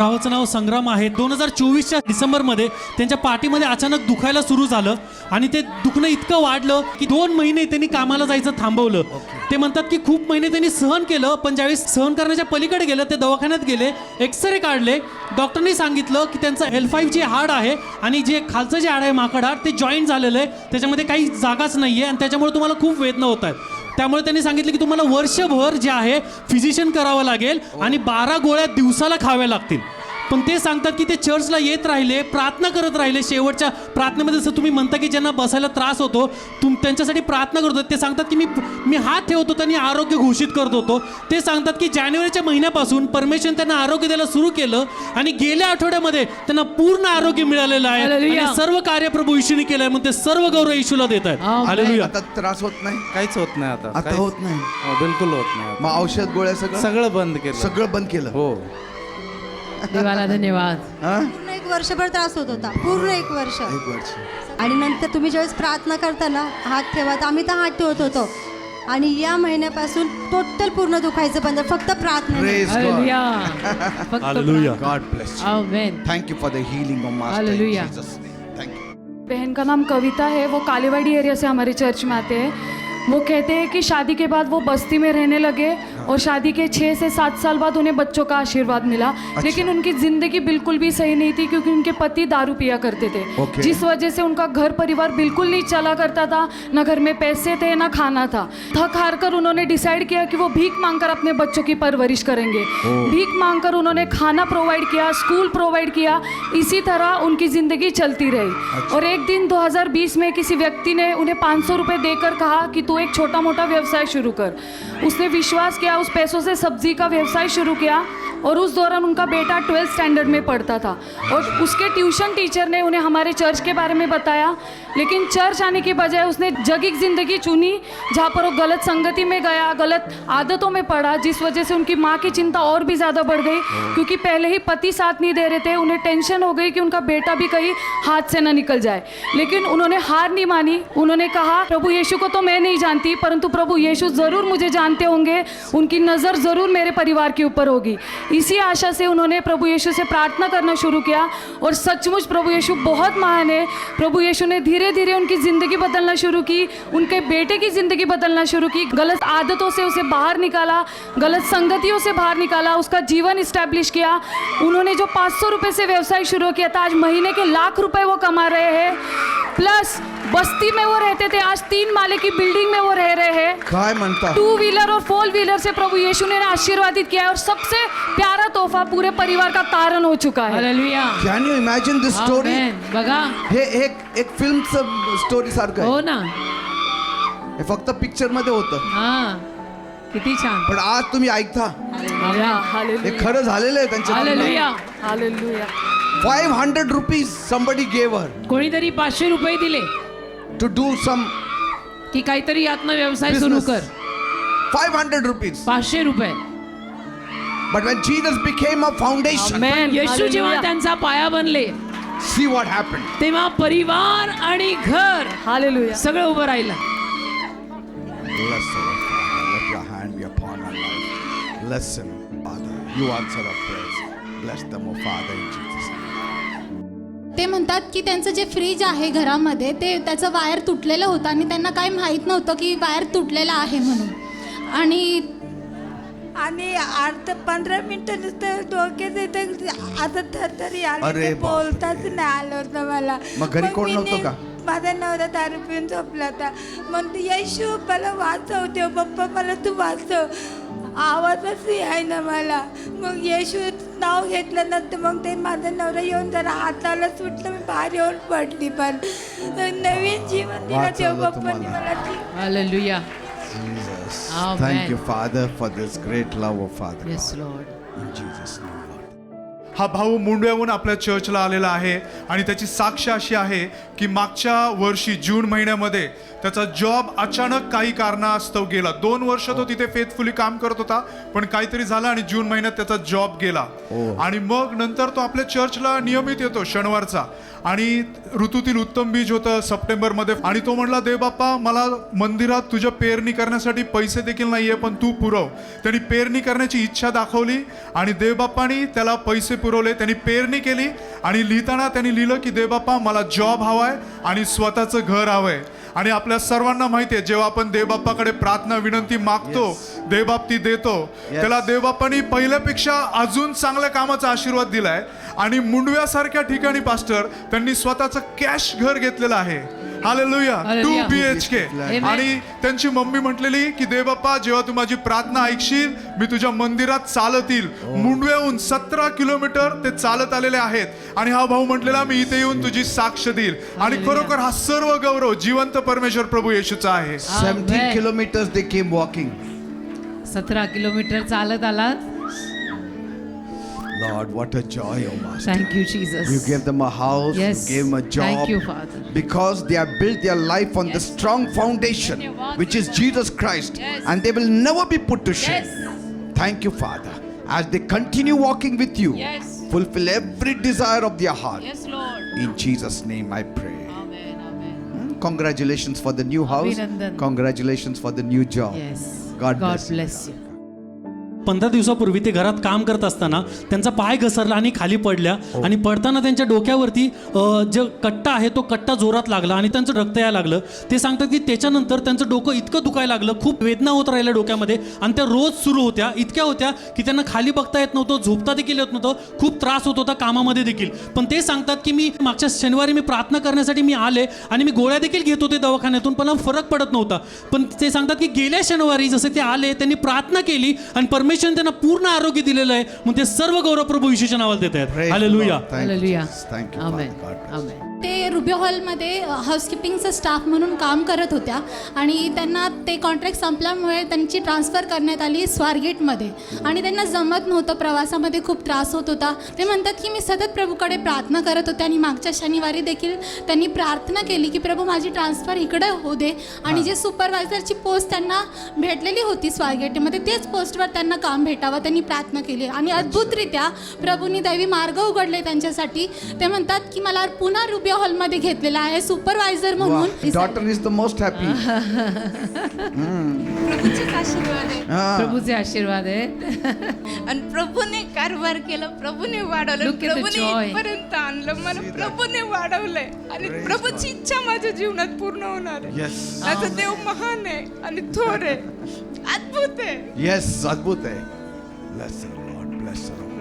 भावाचं नाव संग्राम आहे. 2024च्या डिसेंबरमध्ये त्यांच्या पाठीमध्ये अचानक दुखायला सुरू झालं आणि ते दुखणं इतकं वाढलं की 2 महिने त्यांनी कामाला जायचं थांबवलं. ते म्हणतात की खूप महिने त्यांनी सहन केलं, पण ज्यावेळेस सहन करण्याच्या पलीकडे गेलं ते दवाखान्यात गेले, एक्सरे काढले. डॉक्टरनी सांगितलं की त्यांचं L5 जे हाड आहे आणि जे खालचं जे हाड आहे माकड हाड ते जॉईंट झालेलं आहे, त्याच्यामध्ये काही जागाच नाही आहे आणि त्याच्यामुळे तुम्हाला खूप वेदना होत आहेत. त्यामुळे त्यांनी सांगितलं की तुम्हाला वर्षभर जे आहे फिजिशियन करावं लागेल आणि 12 गोळ्या दिवसाला खाव्या लागतील. पण ते सांगतात की ते चर्चला येत राहिले, प्रार्थना करत राहिले. शेवटच्या प्रार्थनेमध्ये जसं तुम्ही म्हणता की ज्यांना बसायला त्रास होतो त्यांच्यासाठी प्रार्थना करतो. ते सांगतात की मी हात ठेवत होतो आणि आरोग्य घोषित करत होतो. ते सांगतात की जानेवारीच्या महिन्यापासून परमेश्वर त्यांना आरोग्य द्यायला सुरू केलं आणि गेल्या आठवड्यामध्ये त्यांना पूर्ण आरोग्य मिळालेलं आहे आणि सर्व कार्य प्रभू येशूने केलंय. म्हणून ते सर्व गौरव येशूला देत आहेत. हालेलुया. आता त्रास होत नाही, काहीच होत नाही आता. आता होत नाही, बिलकुल होत नाही. मग औषध गोळ्या सगळं बंद केलं. सगळं बंद केलं. हो, देवाला धन्यवाद. पूर्ण 1 वर्षभर त्रास होत होता, पूर्ण 1 वर्ष. 1 वर्ष. आणि नंतर तुम्ही ज्यावेळेस प्रार्थना करताना हात ठेवा, तर आम्ही तर हात ठेवत होतो आणि या महिन्यापासून टोटल पूर्ण दुखायचं बंद, फक्त प्रार्थना. Praise God. हालेलुया. फक्त hallelujah. God bless you. Amen. Thank you for the healing of Master in Hallelujah. Jesus' name. Thank you. बहन का नाम कविता है, वो कालीवाड़ी एरिया से हमारे चर्च में आते हैं. वो कहते हैं कि शादी के बाद वो बस्ती में रहने लगे और शादी के 6 से 7 साल बाद उन्हें बच्चों का आशीर्वाद मिला. लेकिन उनकी ज़िंदगी बिल्कुल भी सही नहीं थी क्योंकि उनके पति दारू पिया करते थे. जिस वजह से उनका घर परिवार बिल्कुल नहीं चला करता था, ना घर में पैसे थे ना खाना था. थक हार कर उन्होंने डिसाइड किया कि वो भीख मांगकर अपने बच्चों की परवरिश करेंगे. भीख मांगकर उन्होंने खाना प्रोवाइड किया, स्कूल प्रोवाइड किया. इसी तरह उनकी ज़िंदगी चलती रही. और एक दिन 2020 में किसी व्यक्ति ने उन्हें 500 रुपये देकर कहा कि तू एक छोटा मोटा व्यवसाय शुरू कर. उसने विश्वास किया, उस पैसों से सब्जी का व्यवसाय शुरू किया. और उस दौरान उनका बेटा 12th स्टैंडर्ड में पढ़ता था और उसके ट्यूशन टीचर ने उन्हें हमारे चर्च के बारे में बताया. लेकिन चर्च आने की बजाय उसने जगीक ज़िंदगी चुनी जहाँ पर वो गलत संगति में गया, गलत आदतों में पड़ा, जिस वजह से उनकी माँ की चिंता और भी ज़्यादा बढ़ गई क्योंकि पहले ही पति साथ नहीं दे रहे थे. उन्हें टेंशन हो गई कि उनका बेटा भी कहीं हाथ से ना निकल जाए. लेकिन उन्होंने हार नहीं मानी. उन्होंने कहा प्रभु यीशु को तो मैं नहीं जानती, परंतु प्रभु यीशु ज़रूर मुझे जानते होंगे, उनकी नज़र ज़रूर मेरे परिवार के ऊपर होगी. इसी आशा से उन्होंने प्रभु यीशु से प्रार्थना करना शुरू किया और सचमुच प्रभु यीशु बहुत महान है. प्रभु यीशु ने धीरे धीरे उनकी ज़िंदगी बदलना शुरू की, उनके बेटे की ज़िंदगी बदलना शुरू की. गलत आदतों से उसे बाहर निकाला, गलत संगतियों से बाहर निकाला, उसका जीवन इस्टेब्लिश किया. उन्होंने जो 500 रुपये से व्यवसाय शुरू किया था, आज महीने के लाख रुपए वो कमा रहे हैं. प्लस बस्ती में वो रहते थे, आज 3 माले की बिल्डिंग में वो रह रहे हैं. काय म्हणता? 2 व्हीलर और 4 व्हीलर से प्रभु यीशु ने आशीर्वादित किया है और सबसे प्यारा तोहफा पूरे परिवार का तारण हो चुका है. Hallelujah. Can you imagine this story? आमेन. बघा. हे एक फिल्मचं स्टोरी सारखं हो आहे. ना. हे फक्त पिक्चर मध्ये होतं, हा, किती छान. पण आज तुम्ही ऐकता हे खरं झालेलं आहे त्यांच्या. Hallelujah. Hallelujah. 500 rupees somebody gave her कोणीतरी 500 रुपये दिले to do some की काहीतरी यातनं व्यवसाय सुरू business. कर. 500 rupees. 500 रुपये. But when Jesus became a foundation, आमेन. येशू जेव्हा त्यांचा पाया बनले see what happened. तेव्हा परिवार आणि घर हालेलुया. सगळं उभं राहिलं. Bless our Father. Let your hand be upon our life. Bless him, Father. You answer our prayers. Bless them, O Father, in Jesus' name. ते म्हणतात की त्यांचं जे फ्रीज आहे घरामध्ये ते त्याचं वायर तुटलेलं होतं आणि त्यांना काही माहीत नव्हतं की वायर तुटलेलं आहे म्हणून. आणि 8-15 मिनिटं नुसतं डोक्यात येतं, आता थरथरी आली, अरे ते बापरे. बोलताच नाही आलं होतं मला. मग घरी कोण मी नव्हतं का? माझा नवरा दारू पिऊन झोपला होता. म्हणते येशू मला वाचव, देव बाप्पा मला तू वाचव. आवाजच आहे ना मला. मग येशू नाव घेतलं नंतर मग ते माझा नवरा येऊन जरा हाताला सुटलं, मी बाहेर येऊन पडली. पण नवीन जीवन दिलं देव बाप्पाने मला. Hallelujah. Jesus. Amen. Thank you, Father, for this great love of Father. Yes God. Lord. In Jesus' name, Lord. हा भाऊ मुंडव्याहून आपल्या चर्चला आलेला आहे आणि त्याची साक्ष अशी आहे की मागच्या वर्षी जून महिन्यामध्ये त्याचा जॉब अचानक काही कारणास्तव गेला. 2 वर्ष तो तिथे फेथफुली काम करत होता, पण काहीतरी झालं आणि जून महिन्यात त्याचा जॉब गेला. आणि मग नंतर तो आपल्या चर्चला नियमित येतो शनिवारचा, आणि ऋतूतील उत्तम बीज होतं सप्टेंबरमध्ये, आणि तो म्हणला, देव बाप्पा मला मंदिरात तुझ्या पेरणी करण्यासाठी पैसे देखील नाहीये, पण तू पुरव. त्यांनी पेरणी करण्याची इच्छा दाखवली आणि देवबाप्पानी त्याला पैसे पुरवले. त्यांनी पेरणी केली आणि लिहिताना त्यांनी लिहिलं की देव बाप्पा मला जॉब हवाय आणि स्वतःचं घर हवंय. आणि आपल्या सर्वांना माहिती आहे, जेव्हा आपण देवबाप्पाकडे प्रार्थना विनंती मागतो, देवबाप ती देतो. त्याला देवबाप्पानी पहिल्यापेक्षा अजून चांगल्या कामाचा आशीर्वाद दिलाय. आणि मुंडव्यासारख्या ठिकाणी पास्टर त्यांनी स्वतःचं कॅश घर घेतलेलं आहे. हालेलुया. 2 BHK. आणि त्यांची मम्मी म्हटलेली की देवबाप्पा जेव्हा तू माझी प्रार्थना ऐकशील, मी तुझ्या मंदिरात चालत येईल. मुंडव्याहून 17 किलोमीटर ते चालत आलेले आहेत. आणि हा भाऊ म्हटलेला मी इथे येऊन तुझी साक्ष देईल. आणि खरोखर हा सर्व गौरव जिवंत परमेश्वर प्रभू येशूचा आहे. 17 kilometers they came walking. 17 kilometre चालत आलात. Lord, what a joy, oh Master. Thank you Jesus. You gave them a house, Yes. you gave them a job. Thank you, Father. Because they have built their life on the strong foundation, which is Jesus Christ, and they will never be put to shame. Thank you, Father. As they continue walking with you, fulfill every desire of their heart. In Jesus' name I pray. Congratulations for the new house. Abhinandan. Congratulations for the new job. Yes. God bless you. you. 15 दिवसापूर्वी ते घरात काम करत असताना त्यांचा पाय घसरला आणि खाली पडल्या. आणि पडताना त्यांच्या डोक्यावरती जो कट्टा आहे तो कट्टा जोरात लागला आणि त्यांचं रक्त यायला लागलं. ते सांगतात की त्याच्यानंतर त्यांचं डोकं इतकं दुखायला लागलं, खूप वेदना होत राहिल्या डोक्यामध्ये, आणि त्या रोज सुरू होत्या. इतक्या होत्या की त्यांना खाली बघता येत नव्हतं, झोपता देखील येत नव्हतं, खूप त्रास होत होता कामामध्ये देखील. पण ते सांगतात की मी मागच्या शनिवारी मी प्रार्थना करण्यासाठी मी आले आणि मी गोळ्या देखील घेत होते दवाखान्यातून, पण फरक पडत नव्हता. पण ते सांगतात की गेल्या शनिवारी जसे ते आले, त्यांनी प्रार्थना केली आणि परमेश्वर त्यांना पूर्ण आरोग्य दिलेलं आहे. मग ते सर्व गौरव प्रभू येशूच्या नावाला देत आहेत. Praise the hallelujah. Lord. Thank you, Hallelujah. Jesus. Thank you, Amen. Father. God bless you. Amen. ते रुबी हॉलमध्ये हाऊसकीपिंगचा स्टाफ म्हणून काम करत होत्या आणि त्यांना ते कॉन्ट्रॅक्ट संपल्यामुळे त्यांची ट्रान्सफर करण्यात आली स्वारगेटमध्ये. आणि त्यांना जमत नव्हतं, प्रवासामध्ये खूप त्रास होत होता. ते म्हणतात की मी सतत प्रभूकडे प्रार्थना करत होते आणि मागच्या शनिवारी देखील त्यांनी प्रार्थना केली की प्रभू माझी ट्रान्सफर इकडे होऊ दे. आणि जे सुपरवायझरची पोस्ट त्यांना भेटलेली होती स्वारगेटमध्ये, तेच पोस्टवर त्यांना काम भेटावं त्यांनी प्रार्थना केली. आणि अद्भुतरित्या प्रभूंनी दैवी मार्ग उघडले त्यांच्यासाठी. ते म्हणतात की मला पुन्हा रुबी हॉलमध्ये घेतलेला आहे सुपरवायझर Wow. म्हणून. Daughter is the most happy. प्रभूचेच आशीर्वाद आहे. प्रभूचे आशीर्वाद आहेत. आणि प्रभूने कारभार केला, प्रभूने वाढवलं, Look at the प्रभूने joy. इथपर्यंत आणलं, मला प्रभूने वाढवलंय. आणि प्रभूची इच्छा माझ्या जीवनात पूर्ण होणार आहे. Yes. माझा देव महान आहे आणि थोर आहे, अद्भुत आहे. Yes, अद्भुत आहे. Bless the Lord. Bless the Lord.